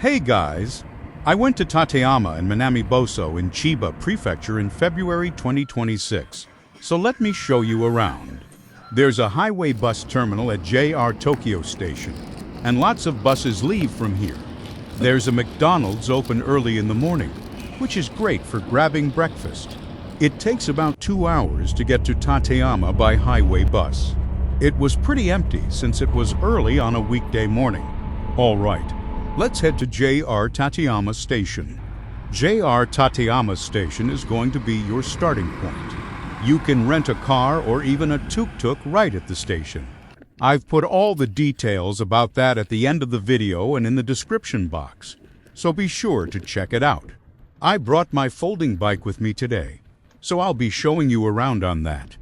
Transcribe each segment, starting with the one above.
Hey guys! I went to Tateyama and Minamiboso in Chiba Prefecture in February 2026, so let me show you around. There's a highway bus terminal at JR Tokyo Station, and lots of buses leave from here. There's a McDonald's open early in the morning, which is great for grabbing breakfast. It takes about 2 hours to get to Tateyama by highway bus. It was pretty empty since it was early on a weekday morning. All right. Let's head to JR Tateyama Station. JR Tateyama Station is going to be your starting point. You can rent a car or even a tuk-tuk right at the station. I've put all the details about that at the end of the video and in the description box, so be sure to check it out. I brought my folding bike with me today, so I'll be showing you around on that.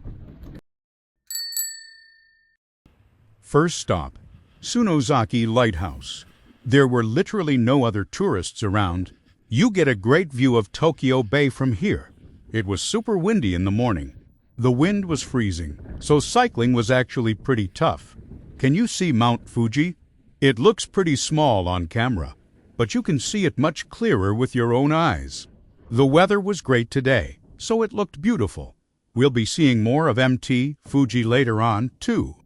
First stop, Sunosaki Lighthouse. There were literally no other tourists around. You get a great view of Tokyo Bay from here. It was super windy in the morning. The wind was freezing, so cycling was actually pretty tough. Can you see Mount Fuji? It looks pretty small on camera, but you can see it much clearer with your own eyes. The weather was great today, so it looked beautiful. We'll be seeing more of Mt. Fuji later on, too.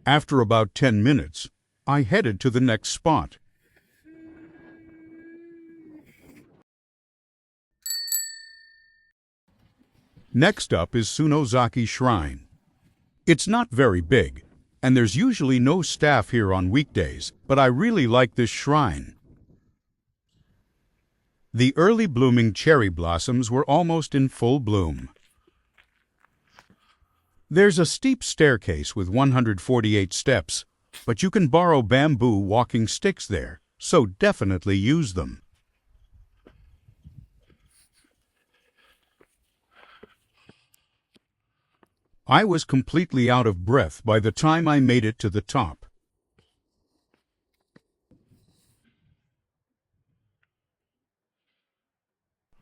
After about 10 minutes, I headed to the next spot. Next up is Sunosaki Shrine. It's not very big, and there's usually no staff here on weekdays, but I really like this shrine. The early blooming cherry blossoms were almost in full bloom. There's a steep staircase with 148 steps, but you can borrow bamboo walking sticks there, so definitely use them. I was completely out of breath by the time I made it to the top.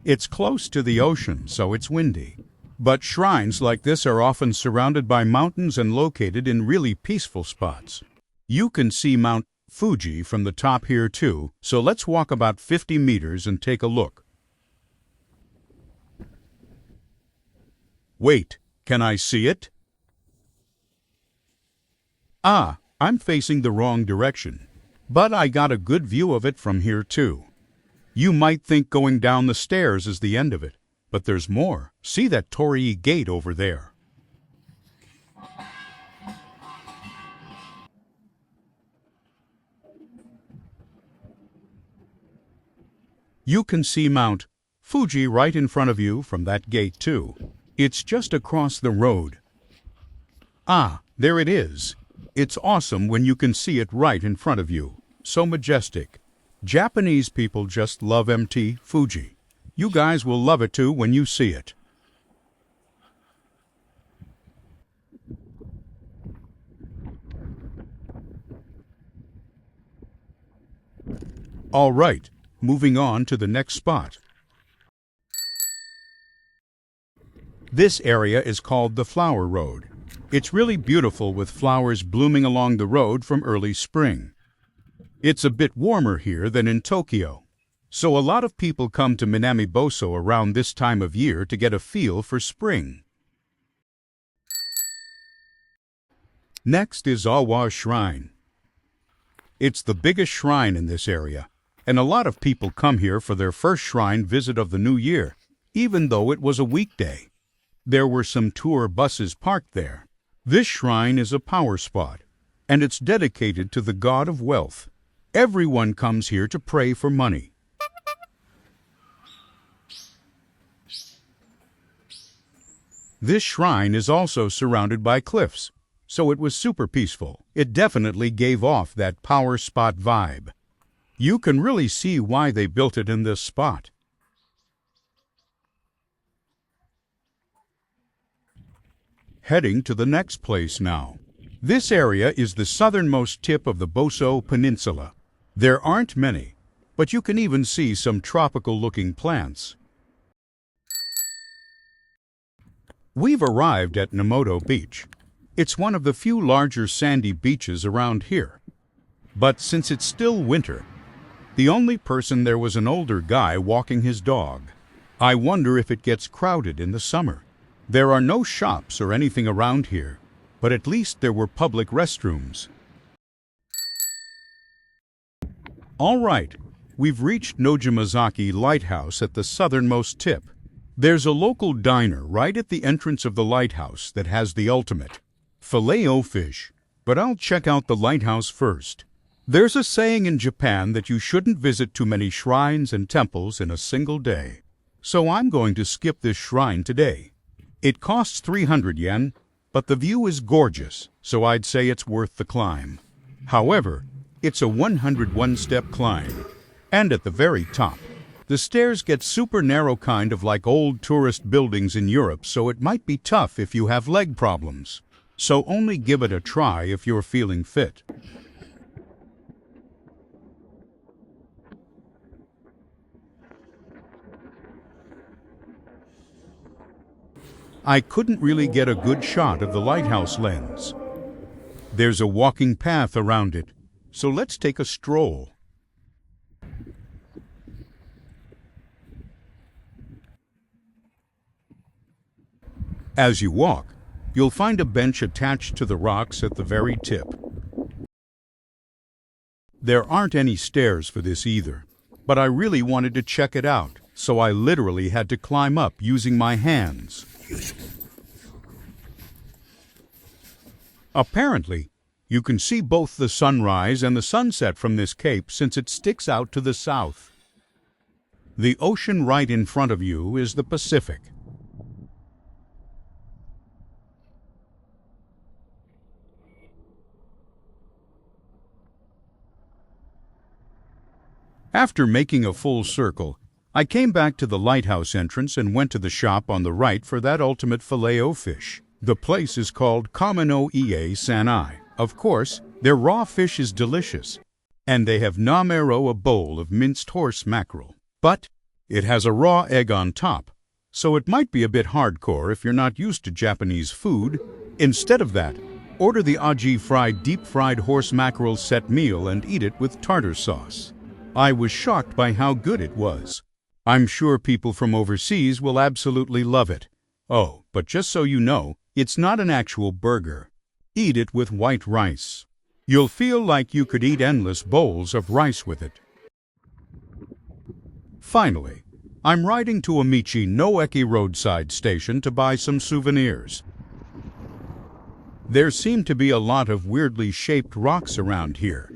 It's close to the ocean, so it's windy. But shrines like this are often surrounded by mountains and located in really peaceful spots. You can see Mount Fuji from the top here too, so let's walk about 50 meters and take a look. Wait, can I see it? Ah, I'm facing the wrong direction, but I got a good view of it from here too. You might think going down the stairs is the end of it, but there's more. See that torii gate over there. You can see Mount Fuji right in front of you from that gate too. It's just across the road. Ah, there it is. It's awesome when you can see it right in front of you. So majestic. Japanese people just love Mt. Fuji. You guys will love it too when you see it. All right. Moving on to the next spot. This area is called the Flower Road. It's really beautiful with flowers blooming along the road from early spring. It's a bit warmer here than in Tokyo, so a lot of people come to Minamiboso around this time of year to get a feel for spring. Next is Awa Shrine. It's the biggest shrine in this area, and a lot of people come here for their first shrine visit of the new year, even though it was a weekday. There were some tour buses parked there. This shrine is a power spot, and it's dedicated to the god of wealth. Everyone comes here to pray for money. This shrine is also surrounded by cliffs, so it was super peaceful. It definitely gave off that power spot vibe. You can really see why they built it in this spot. Heading to the next place now. This area is the southernmost tip of the Boso Peninsula. There aren't many, but you can even see some tropical-looking plants. We've arrived at Nemoto Beach. It's one of the few larger sandy beaches around here. But since it's still winter, The only person there was an older guy walking his dog. I wonder if it gets crowded in the summer. There are no shops or anything around here, but at least there were public restrooms. All right, we've reached Nojimazaki Lighthouse at the southernmost tip. There's a local diner right at the entrance of the lighthouse that has the ultimate Filet-O-Fish, but I'll check out the lighthouse first. There's a saying in Japan that you shouldn't visit too many shrines and temples in a single day. So I'm going to skip this shrine today. It costs 300 yen, but the view is gorgeous, so I'd say it's worth the climb. However, it's a 101-step climb, and at the very top, the stairs get super narrow, kind of like old tourist buildings in Europe, so it might be tough if you have leg problems. So only give it a try if you're feeling fit. I couldn't really get a good shot of the lighthouse lens. There's a walking path around it, so let's take a stroll. As you walk, you'll find a bench attached to the rocks at the very tip. There aren't any stairs for this either, but I really wanted to check it out, so I literally had to climb up using my hands. Apparently, you can see both the sunrise and the sunset from this cape since it sticks out to the south. The ocean right in front of you is the Pacific. After making a full circle, I came back to the lighthouse entrance and went to the shop on the right for that ultimate Filet-O-Fish. The place is called Kameno-ie San-ai. Of course, their raw fish is delicious, and they have namero, a bowl of minced horse mackerel. But it has a raw egg on top, so it might be a bit hardcore if you're not used to Japanese food. Instead of that, order the Aji-Fry deep-fried horse mackerel set meal and eat it with tartar sauce. I was shocked by how good it was. I'm sure people from overseas will absolutely love it. Oh, but just so you know, it's not an actual burger. Eat it with white rice. You'll feel like you could eat endless bowls of rice with it. Finally, I'm riding to Michi-no-eki roadside station to buy some souvenirs. There seem to be a lot of weirdly shaped rocks around here.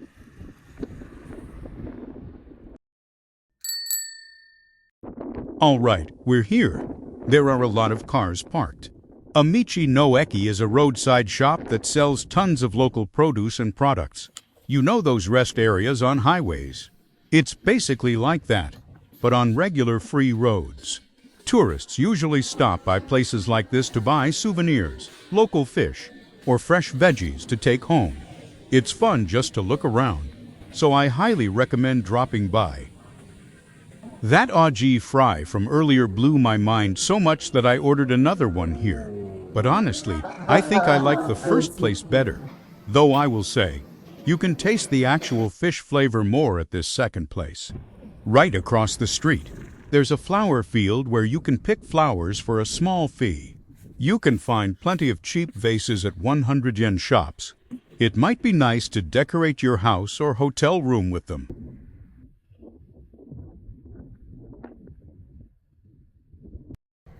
All right, we're here. There are a lot of cars parked. Michi-no-eki is a roadside shop that sells tons of local produce and products. You know those rest areas on highways. It's basically like that, but on regular free roads. Tourists usually stop by places like this to buy souvenirs, local fish, or fresh veggies to take home. It's fun just to look around, so I highly recommend dropping by. That Aji-Fry from earlier blew my mind so much that I ordered another one here. But honestly, I think I like the first place better. Though I will say, you can taste the actual fish flavor more at this second place. Right across the street, there's a flower field where you can pick flowers for a small fee. You can find plenty of cheap vases at 100 yen shops. It might be nice to decorate your house or hotel room with them.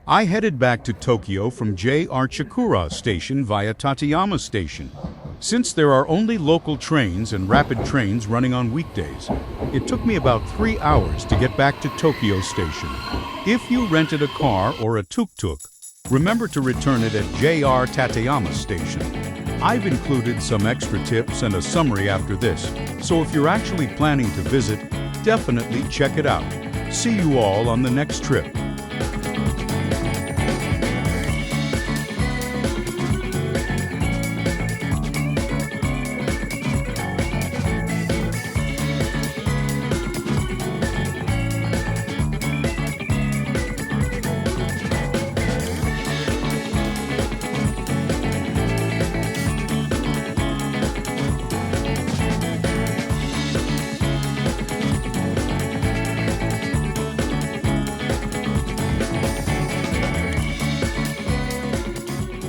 I headed back to Tokyo from JR Chikura Station via Tateyama Station. Since there are only local trains and rapid trains running on weekdays, it took me about 3 hours to get back to Tokyo Station. If you rented a car or a tuk-tuk, remember to return it at JR Tateyama Station. I've included some extra tips and a summary after this, so if you're actually planning to visit, definitely check it out. See you all on the next trip.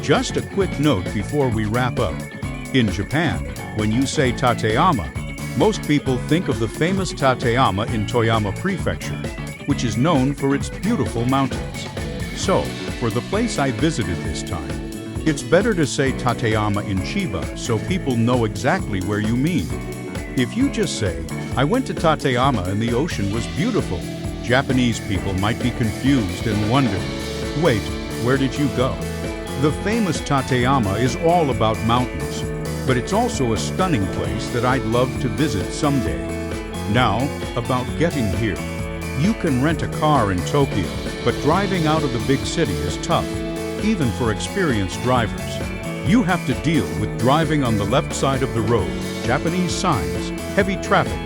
Just a quick note before we wrap up. In Japan, when you say Tateyama, most people think of the famous Tateyama in Toyama Prefecture, which is known for its beautiful mountains. So, for the place I visited this time, it's better to say Tateyama in Chiba so people know exactly where you mean. If you just say, I went to Tateyama and the ocean was beautiful, Japanese people might be confused and wonder, wait, where did you go? The famous Tateyama is all about mountains, but it's also a stunning place that I'd love to visit someday. Now, about getting here. You can rent a car in Tokyo, but driving out of the big city is tough, even for experienced drivers. You have to deal with driving on the left side of the road, Japanese signs, heavy traffic,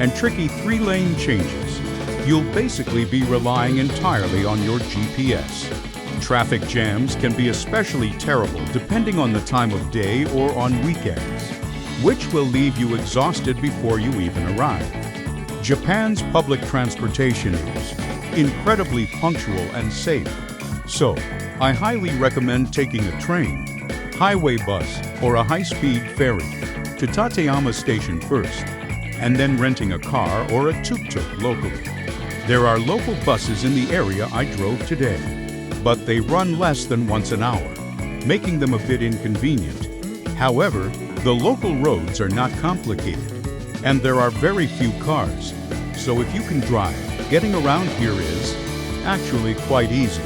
and tricky 3-lane changes. You'll basically be relying entirely on your GPS. Traffic jams can be especially terrible depending on the time of day or on weekends, which will leave you exhausted before you even arrive. Japan's public transportation is incredibly punctual and safe, so I highly recommend taking a train, highway bus, or a high-speed ferry to Tateyama Station first, and then renting a car or a tuk-tuk locally. There are local buses in the area I drove today, but they run less than once an hour, making them a bit inconvenient. However, the local roads are not complicated, and there are very few cars, so if you can drive, getting around here is actually quite easy.